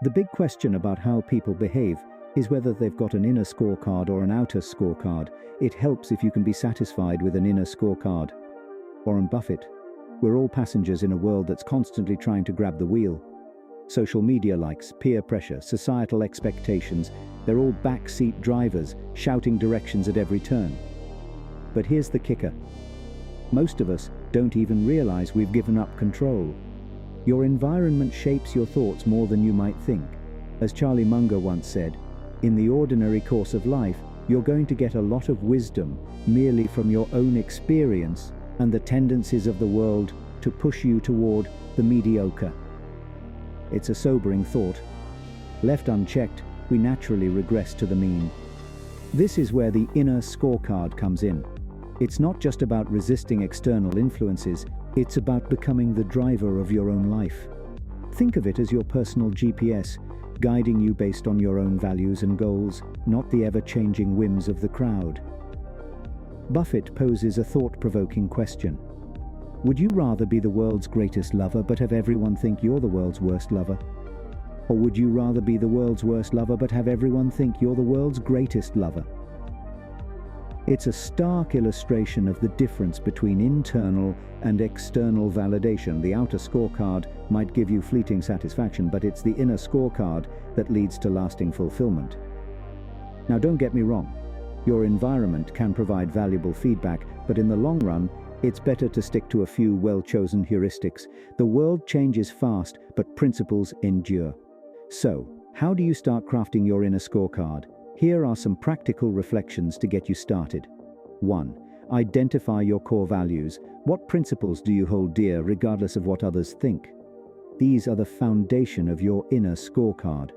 The big question about how people behave is whether they've got an inner scorecard or an outer scorecard. It helps if you can be satisfied with an inner scorecard. Warren Buffett. We're all passengers in a world that's constantly trying to grab the wheel. Social media likes, peer pressure, societal expectations, they're all backseat drivers, shouting directions at every turn. But here's the kicker. Most of us don't even realize we've given up control. Your environment shapes your thoughts more than you might think. As Charlie Munger once said, in the ordinary course of life, you're going to get a lot of wisdom merely from your own experience and the tendencies of the world to push you toward the mediocre. It's a sobering thought. Left unchecked, we naturally regress to the mean. This is where the inner scorecard comes in. It's not just about resisting external influences, it's about becoming the driver of your own life. Think of it as your personal GPS, guiding you based on your own values and goals, not the ever-changing whims of the crowd. Buffett poses a thought-provoking question. Would you rather be the world's greatest lover but have everyone think you're the world's worst lover? Or would you rather be the world's worst lover but have everyone think you're the world's greatest lover? It's a stark illustration of the difference between internal and external validation. The outer scorecard might give you fleeting satisfaction, but it's the inner scorecard that leads to lasting fulfillment. Now, don't get me wrong. Your environment can provide valuable feedback, but in the long run, it's better to stick to a few well-chosen heuristics. The world changes fast, but principles endure. So, how do you start crafting your inner scorecard? Here are some practical reflections to get you started. 1. Identify your core values. What principles do you hold dear regardless of what others think? These are the foundation of your inner scorecard.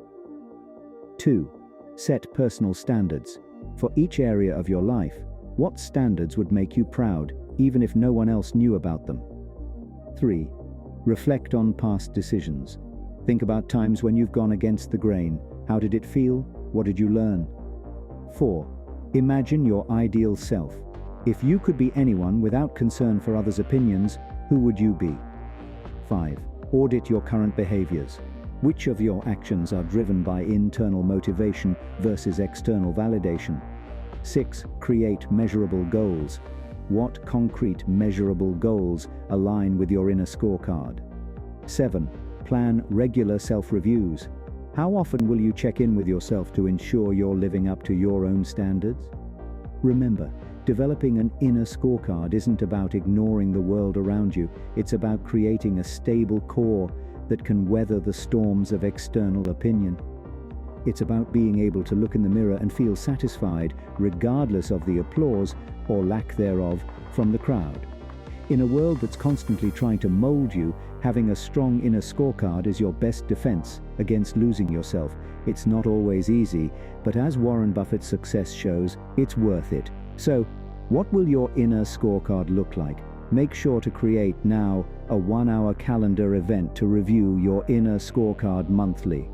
2. Set personal standards. For each area of your life, what standards would make you proud, even if no one else knew about them? 3. Reflect on past decisions. Think about times when you've gone against the grain. How did it feel? What did you learn? 4. Imagine your ideal self. If you could be anyone without concern for others' opinions, who would you be? 5. Audit your current behaviors. Which of your actions are driven by internal motivation versus external validation? 6. Create measurable goals. What concrete, measurable goals align with your inner scorecard? 7. Plan regular self-reviews. How often will you check in with yourself to ensure you're living up to your own standards? Remember, developing an inner scorecard isn't about ignoring the world around you. It's about creating a stable core that can weather the storms of external opinion. It's about being able to look in the mirror and feel satisfied, regardless of the applause or lack thereof from the crowd. In a world that's constantly trying to mold you, having a strong inner scorecard is your best defense against losing yourself. It's not always easy, but as Warren Buffett's success shows, it's worth it. So, what will your inner scorecard look like? Make sure to create now a 1-hour calendar event to review your inner scorecard monthly.